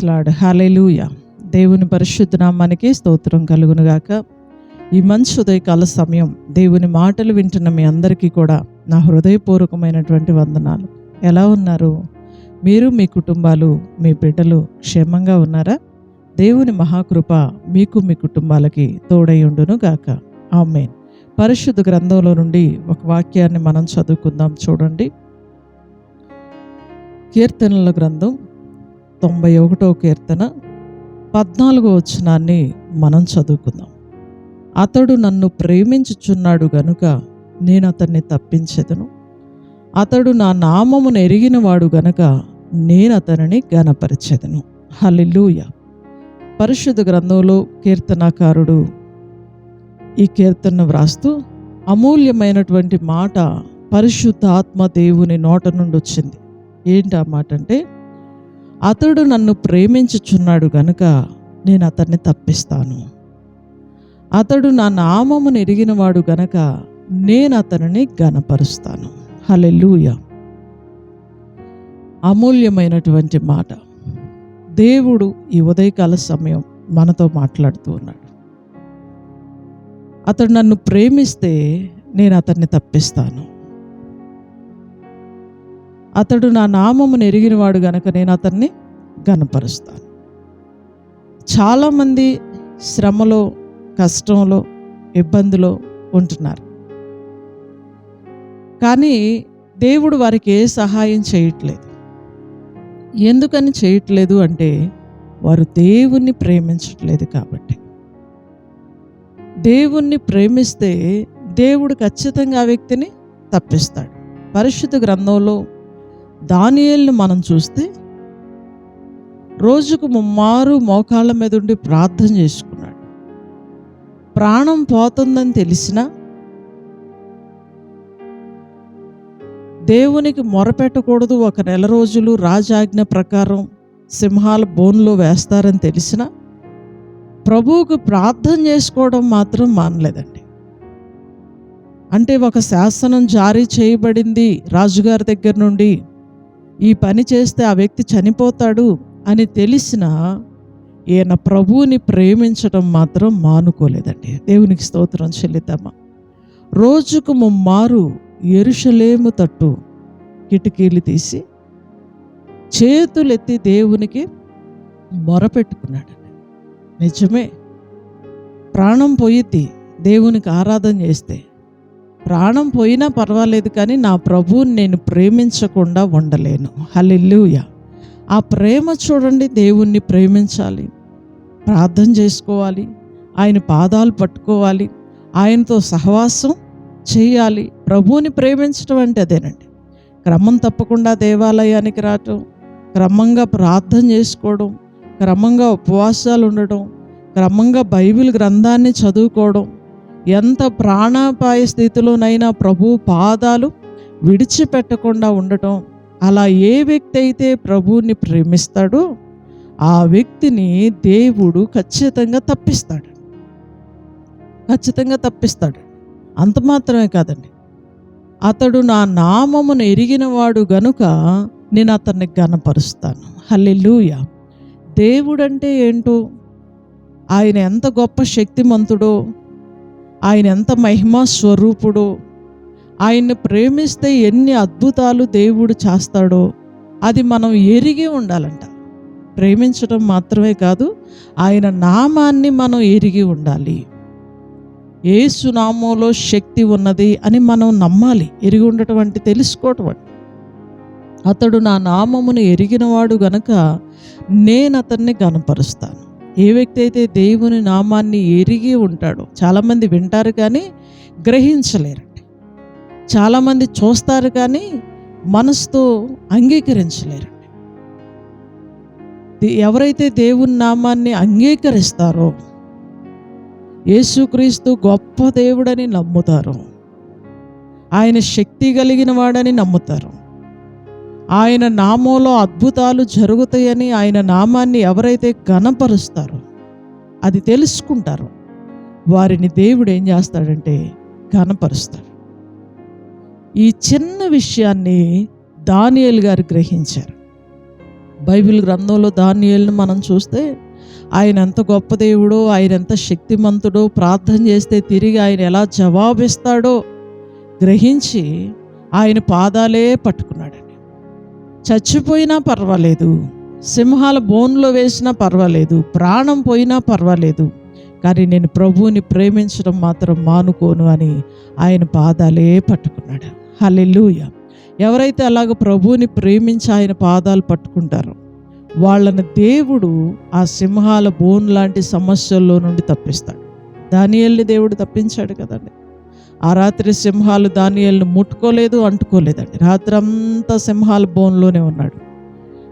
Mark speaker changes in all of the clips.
Speaker 1: Lord. హల్లెలూయా. దేవుని పరిశుద్ధ నామానికి స్తోత్రం కలుగునుగాక. ఈ మంచి ఉదయకాల సమయం దేవుని మాటలు వింటున్న మీ అందరికీ కూడా నా హృదయపూర్వకమైనటువంటి వందనాలు. ఎలా ఉన్నారు? మీరు, మీ కుటుంబాలు, మీ బిడ్డలు క్షేమంగా ఉన్నారా? దేవుని మహాకృప మీకు, మీ కుటుంబాలకి తోడై ఉండును గాక. ఆమేన్. పరిశుద్ధ గ్రంథంలో నుండి ఒక వాక్యాన్ని మనం చదువుకుందాం. చూడండి, కీర్తనల గ్రంథం 91వ కీర్తన 14వ వచనాన్ని మనం చదువుకుందాం. అతడు నన్ను ప్రేమించుచున్నాడు గనుక నేను అతన్ని తప్పించెదను. అతడు నా నామమును ఎరిగిన వాడు గనుక నేను అతనిని ఘనపరిచెదను. హల్లెలూయా. పరిశుద్ధ గ్రంథంలో కీర్తనాకారుడు ఈ కీర్తన వ్రాస్తూ అమూల్యమైనటువంటి మాట పరిశుద్ధాత్మ దేవుని నోట నుండి వచ్చింది. ఏంటి ఆ మాట అంటే, అతడు నన్ను ప్రేమించుచున్నాడు గనుక నేను అతన్ని తప్పిస్తాను. అతడు నా నామమును ఎరిగినవాడు గనక నేను అతనిని ఘనపరుస్తాను. హల్లెలూయా. అమూల్యమైనటువంటి మాట. దేవుడు ఈ ఉదయకాల సమయం మనతో మాట్లాడుతూ ఉన్నాడు. అతడు నన్ను ప్రేమిస్తే నేను అతన్ని తప్పిస్తాను. అతడు నా నామమును ఎరిగినవాడు గనక నేను అతన్ని ఘనపరుస్తాను. చాలామంది శ్రమలో, కష్టంలో, ఇబ్బందిలో ఉంటున్నారు. కానీ దేవుడు వారికి ఏ సహాయం చేయట్లేదు. ఎందుకని చేయట్లేదు అంటే, వారు దేవుణ్ణి ప్రేమించట్లేదు కాబట్టి. దేవుణ్ణి ప్రేమిస్తే దేవుడు ఖచ్చితంగా ఆ వ్యక్తిని తప్పిస్తాడు. పరిశుద్ధ గ్రంథంలో దానియేలును మనం చూస్తే రోజుకు 3 మోకాళ్ళ మీద ఉండి ప్రార్థన చేసుకున్నాడు. ప్రాణం పోతుందని తెలిసినా దేవునికి మొరపెట్టకూడదు, 1 నెల రోజులు రాజాజ్ఞ ప్రకారం సింహాల బోన్లో వేస్తారని తెలిసినా ప్రభువుకు ప్రార్థన చేసుకోవడం మాత్రం మానలేదండి. అంటే ఒక శాసనం జారీ చేయబడింది రాజుగారి దగ్గర నుండి, ఈ పని చేస్తే ఆ వ్యక్తి చనిపోతాడు అని తెలిసినా ఈయన ప్రభువుని ప్రేమించడం మాత్రం మానుకోలేదండి. దేవునికి స్తోత్రం చెల్లిద్దామా. రోజుకు 3 యెరూషలేము తట్టు కిటికీలు తీసి చేతులెత్తి దేవునికి మొరపెట్టుకున్నాడు. నిజమే, ప్రాణం పోయిద్ది దేవునికి ఆరాధన చేస్తే. ప్రాణం పోయినా పర్వాలేదు, కానీ నా ప్రభువుని నేను ప్రేమించకుండా ఉండలేను. హల్లెలూయా. ఆ ప్రేమ చూడండి. దేవుణ్ణి ప్రేమించాలి, ప్రార్థన చేసుకోవాలి, ఆయన పాదాలు పట్టుకోవాలి, ఆయనతో సహవాసం చేయాలి. ప్రభువుని ప్రేమించడం అంటే అదేనండి. క్రమం తప్పకుండా దేవాలయానికి రావటం, క్రమంగా ప్రార్థన చేసుకోవడం, క్రమంగా ఉపవాసాలు ఉండడం, క్రమంగా బైబిల్ గ్రంథాన్ని చదువుకోవడం, ఎంత ప్రాణాపాయ స్థితిలోనైనా ప్రభు పాదాలు విడిచిపెట్టకుండా ఉండటం. అలా ఏ వ్యక్తి అయితే ప్రభువుని ప్రేమిస్తాడో ఆ వ్యక్తిని దేవుడు ఖచ్చితంగా తప్పిస్తాడు. ఖచ్చితంగా తప్పిస్తాడు. అంత మాత్రమే కాదండి, అతడు నా నామమును ఎరిగినవాడు గనుక నేను అతన్ని ఘనపరుస్తాను. హల్లెలూయా. దేవుడంటే ఏంటో, ఆయన ఎంత గొప్ప శక్తిమంతుడో, ఆయన ఎంత మహిమా స్వరూపుడో, ఆయన్ని ప్రేమిస్తే ఎన్ని అద్భుతాలు దేవుడు చేస్తాడో అది మనం ఎరిగి ఉండాలంట. ప్రేమించడం మాత్రమే కాదు, ఆయన నామాన్ని మనం ఎరిగి ఉండాలి. యేసు నామంలో శక్తి ఉన్నది అని మనం నమ్మాలి. ఎరిగి ఉండటం అంటే తెలుసుకోవటం అంటే. అతడు నా నామమును ఎరిగినవాడు గనక నేను అతన్ని ఘనపరుస్తాను. ఏ వ్యక్తి అయితే దేవుని నామాన్ని ఎరిగి ఉంటాడో, చాలామంది వింటారు కానీ గ్రహించలేరండి. చాలామంది చూస్తారు కానీ మనసుతో అంగీకరించలేరండి. ఎవరైతే దేవుని నామాన్ని అంగీకరిస్తారో, యేసుక్రీస్తు గొప్ప దేవుడని నమ్ముతారో, ఆయన శక్తి కలిగిన వాడని నమ్ముతారు, ఆయన నామంలో అద్భుతాలు జరుగుతాయని ఆయన నామాన్ని ఎవరైతే ఘనపరుస్తారో, అది తెలుసుకుంటారో, వారిని దేవుడు ఏం చేస్తాడంటే ఘనపరుస్తాడు. ఈ చిన్న విషయాన్ని దానియేలు గారు గ్రహించారు. బైబిల్ గ్రంథంలో దానియేలును మనం చూస్తే ఆయన ఎంత గొప్ప దేవుడో, ఆయన ఎంత శక్తిమంతుడో, ప్రార్థన చేస్తే తిరిగి ఆయన ఎలా జవాబిస్తాడో గ్రహించి ఆయన పాదాలే పట్టుకున్నాడండి. చచ్చిపోయినా పర్వాలేదు, సింహాల బోన్లో వేసినా పర్వాలేదు, ప్రాణం పోయినా పర్వాలేదు, కానీ నేను ప్రభువుని ప్రేమించడం మాత్రం మానుకోను అని ఆయన పాదాలే పట్టుకున్నాడు. హల్లెలూయా. ఎవరైతే అలాగ ప్రభువుని ప్రేమించి ఆయన పాదాలు పట్టుకుంటారో వాళ్ళని దేవుడు ఆ సింహాల బోన్ లాంటి సమస్యల్లో నుండి తప్పిస్తాడు. దానియేలుని దేవుడు తప్పించాడు కదండి. ఆ రాత్రి సింహాలు దానియేలుని ముట్టుకోలేదు, అంటుకోలేదండి. రాత్రి అంతా సింహాల బోన్లోనే ఉన్నాడు.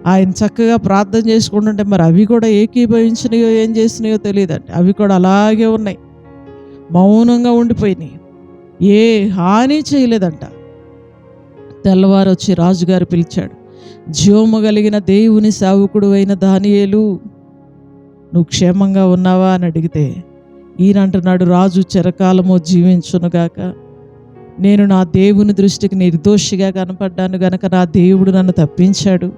Speaker 1: ఆయన చక్కగా ప్రార్థన చేసుకుంటుంటే మరి అవి కూడా ఏకీభవించినాయో ఏం చేసినాయో తెలియదండి. అవి కూడా అలాగే ఉన్నాయి, మౌనంగా ఉండిపోయినాయి, ఏ హాని చేయలేదంట. తెల్లవారు వచ్చి రాజుగారు పిలిచాడు. జీవము కలిగిన దేవుని సేవకుడు అయిన దానియేలు, నువ్వు క్షేమంగా ఉన్నావా అని అడిగితే ఈయన అంటున్నాడు, రాజు చిరకాలము జీవించునుగాక, నేను నా దేవుని దృష్టికి నిర్దోషిగా కనపడ్డాను గనక నా దేవుడు నన్ను తప్పించాడు,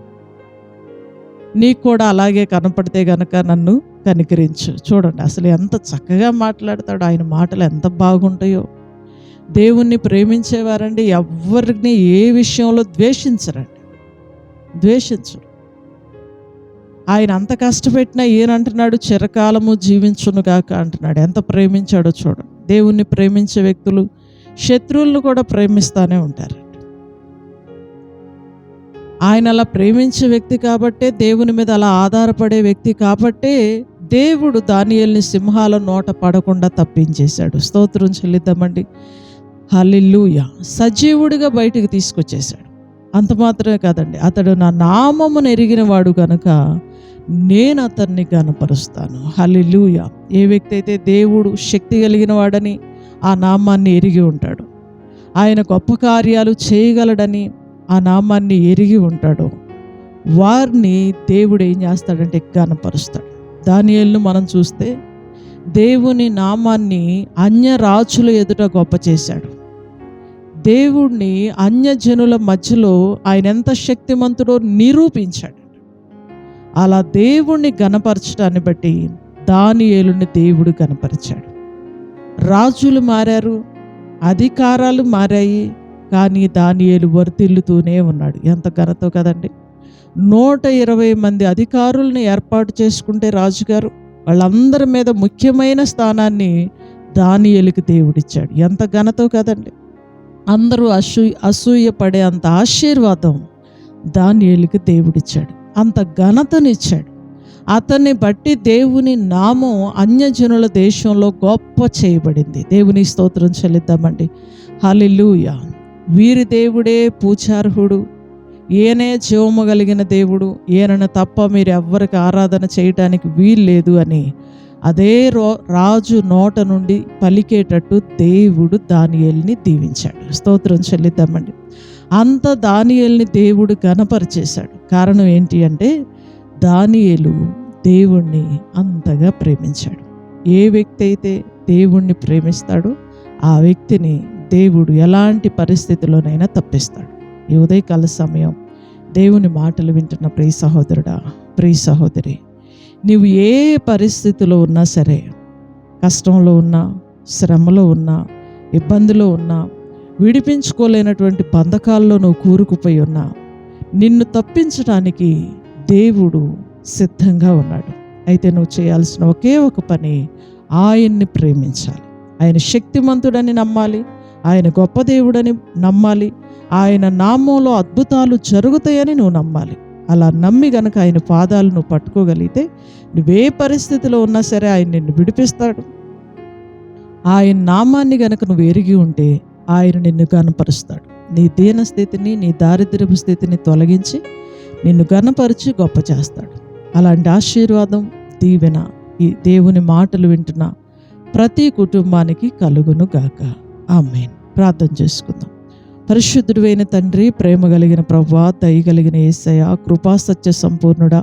Speaker 1: నీకు కూడా అలాగే కనపడితే గనక నన్ను కనికరించు. చూడండి అసలు ఎంత చక్కగా మాట్లాడతాడు, ఆయన మాటలు ఎంత బాగుంటాయో. దేవుణ్ణి ప్రేమించేవారండి ఎవరిని ఏ విషయంలో ద్వేషించరండి, ద్వేషించరు. ఆయన అంత కష్టపెట్టినా ఈయనంటున్నాడు చిరకాలము జీవించునుగాక అంటున్నాడు. ఎంత ప్రేమించాడో చూడండి. దేవుణ్ణి ప్రేమించే వ్యక్తులు శత్రువులను కూడా ప్రేమిస్తూనే ఉంటారు. ఆయన అలా ప్రేమించే వ్యక్తి కాబట్టే, దేవుని మీద అలా ఆధారపడే వ్యక్తి కాబట్టే దేవుడు దానియేలుని సింహాల నోట పడకుండా తప్పించేశాడు. స్తోత్రం చెల్లిద్దామండి. హల్లెలూయా. సజీవుడిగా బయటికి తీసుకొచ్చేశాడు. అంత మాత్రమే కాదండి, అతడు నా నామమును ఎరిగిన వాడు కనుక నేను అతన్ని గనపరుస్తాను. హల్లెలూయా. ఏ వ్యక్తి అయితే దేవుడు శక్తి కలిగిన వాడని ఆ నామాన్ని ఎరిగి ఉంటాడు, ఆయన గొప్ప కార్యాలు చేయగలడని ఆ నామాన్ని ఎరిగి ఉంటాడో వారిని దేవుడు ఏం చేస్తాడంటే గనపరుస్తాడు. దానియేలును మనం చూస్తే దేవుని నామాన్ని అన్య రాజుల ఎదుట గొప్ప చేశాడు. దేవుణ్ణి అన్యజనుల మధ్యలో ఆయన ఎంత శక్తిమంతుడో నిరూపించాడు. అలా దేవుణ్ణి గణపరచడాన్ని బట్టి దానియేలుని దేవుడు గణపరిచాడు. రాజులు మారారు, అధికారాలు మారాయి, కానీ దానియేలు వర్ధిల్లుతూనే ఉన్నాడు. ఎంత ఘనతో కదండి. 120 మంది అధికారులను ఏర్పాటు చేసుకుంటే రాజుగారు వాళ్ళందరి మీద ముఖ్యమైన స్థానాన్ని దానియేలుకి దేవుడిచ్చాడు. ఎంత ఘనతో కదండి. అందరూ అసూయ పడే అంత ఆశీర్వాదం దానియేలుకి దేవుడిచ్చాడు, అంత ఘనతనిచ్చాడు. అతన్ని బట్టి దేవుని నామం అన్యజనుల దేశంలో గొప్ప చేయబడింది. దేవుని స్తోత్రం చెల్లిద్దామండి. హల్లెలూయా. వీరి దేవుడే పూజార్హుడు, ఈయనే జీవము కలిగిన దేవుడు, ఈయనను తప్ప మీరు ఎవ్వరికి ఆరాధన చేయటానికి వీల్లేదు అని అదే రాజు నోట నుండి పలికేటట్టు దేవుడు దానియేలుని దీవించాడు. స్తోత్రం చెల్లిద్దామండి. అంత దానియేలుని దేవుడు ఘనపరిచేశాడు. కారణం ఏంటి అంటే దానియేలు దేవుణ్ణి అంతగా ప్రేమించాడు. ఏ వ్యక్తి అయితే దేవుణ్ణి ప్రేమిస్తాడో ఆ వ్యక్తిని దేవుడు ఎలాంటి పరిస్థితిలోనైనా తప్పిస్తాడు. ఈ ఉదయకాల సమయం దేవుని మాటలు వింటున్న ప్రియ సహోదరుడా, ప్రియ సహోదరి, నీవు ఏ పరిస్థితిలో ఉన్నా సరే, కష్టంలో ఉన్నా, శ్రమలో ఉన్నా, ఇబ్బందిలో ఉన్నా, విడిపించుకోలేనటువంటి బంధకాల్లో నువ్వు కూరుకుపోయి ఉన్నా, నిన్ను తప్పించడానికి దేవుడు సిద్ధంగా ఉన్నాడు. అయితే నువ్వు చేయాల్సిన ఒకే ఒక పని, ఆయన్ని ప్రేమించాలి. ఆయన శక్తిమంతుడని నమ్మాలి, ఆయన గొప్ప దేవుడని నమ్మాలి, ఆయన నామంలో అద్భుతాలు జరుగుతాయని నువ్వు నమ్మాలి. అలా నమ్మి గనక ఆయన పాదాలు నువ్వు పట్టుకోగలిగితే నువ్వే పరిస్థితిలో ఉన్నా సరే ఆయన నిన్ను విడిపిస్తాడు. ఆయన నామాన్ని గనక నువ్వు ఎరిగి ఉంటే ఆయన నిన్ను గణపరుస్తాడు. నీ దీన స్థితిని, నీ దారిద్ర్యపు స్థితిని తొలగించి నిన్ను గణపరిచి గొప్ప చేస్తాడు. అలాంటి ఆశీర్వాదం, దీవెన ఈ దేవుని మాటలు వింటున్న ప్రతి కుటుంబానికి కలుగును గాక. ఆమేన్. ప్రార్థన చేసుకుందాం. పరిశుద్ధుడైన తండ్రి, ప్రేమ కలిగిన ప్రభువా, దయ కలిగిన యేసయ్యా, కృపా సత్య సంపూర్ణుడా,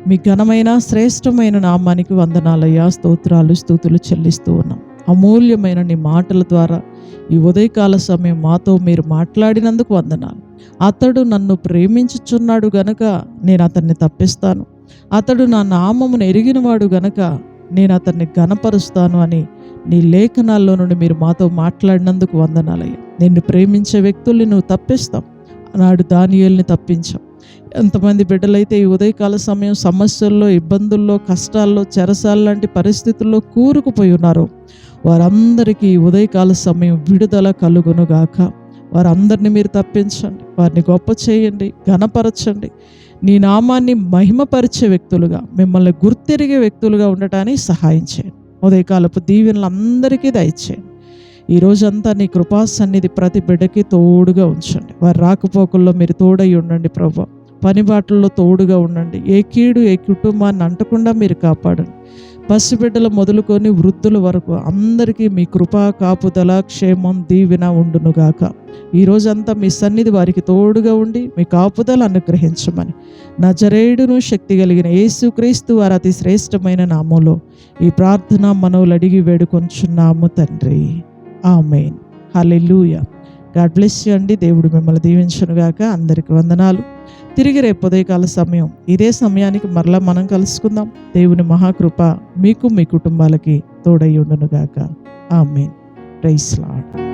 Speaker 1: మీ ఘనమైన శ్రేష్టమైన నామానికి వందనాలయ్యా, స్తోత్రాలు స్తుతులు చెల్లిస్తూ ఉన్నాం. అమూల్యమైన నీ మాటల ద్వారా ఈ ఉదయకాల సమయం మాతో మీరు మాట్లాడినందుకు వందనాలు. అతడు నన్ను ప్రేమించుచున్నాడు గనుక నేను అతన్ని తప్పిస్తాను, అతడు నా నామమును ఎరిగినవాడు గనుక నేను అతన్ని ఘనపరుస్తాను అని నీ లేఖనాల్లో నుండి మీరు మాతో మాట్లాడినందుకు వందనాలయ్యా. నిన్ను ప్రేమించే వ్యక్తుల్ని నువ్వు తప్పిస్తావు. నాడు దానియేలుని తప్పించావు. ఎంతమంది బిడ్డలైతే ఈ ఉదయకాల సమయం సమస్యల్లో, ఇబ్బందుల్లో, కష్టాల్లో, చెరసాల లాంటి పరిస్థితుల్లో కూరుకుపోయి ఉన్నారో వారందరికీ ఈ ఉదయకాల సమయం విడుదల కలుగునుగాక. వారందరినీ మీరు తప్పించండి, వారిని గొప్ప చేయండి, ఘనపరచండి. నీ నామాన్ని మహిమపరిచే వ్యక్తులుగా, మిమ్మల్ని గుర్తెరిగే వ్యక్తులుగా ఉండటానికి సహాయం చేయండి. ఉదయకాలపు దీవెనలు అందరికీ దయచేయండి. ఈ రోజంతా నీ కృపా సన్నిధి ప్రతి బిడ్డకి తోడుగా ఉంచండి. వారి రాకపోకల్లో మీరు తోడై ఉండండి ప్రభా. పని బాటల్లో తోడుగా ఉండండి. ఏ కీడు ఏ కుటుంబాన్ని అంటకుండా మీరు కాపాడండి. పసిబిడ్డలు మొదలుకొని వృద్ధుల వరకు అందరికీ మీ కృపా కాపుదల, క్షేమం, దీవెన ఉండునుగాక. ఈ రోజంతా మీ సన్నిధి వారికి తోడుగా ఉండి మీ కాపుదల అనుగ్రహించమని నజరేయుడును శక్తి కలిగిన యేసుక్రీస్తు వారి అతి శ్రేష్టమైన నామంలో ఈ ప్రార్థన మనవులు అడిగి వేడుకొంచున్నాము తండ్రి. ఆమేన్. హల్లెలూయా. గాడ్ బ్లెస్ యు అండి. దేవుడు మిమ్మల్ని దీవించునుగాక. అందరికి వందనాలు. తిరిగి రేపు ఉదయకాల సమయం ఇదే సమయానికి మరలా మనం కలుసుకుందాం. దేవుని మహాకృప మీకు మీ కుటుంబాలకి తోడై ఉండునుగాక. ఆమేన్. Praise lord.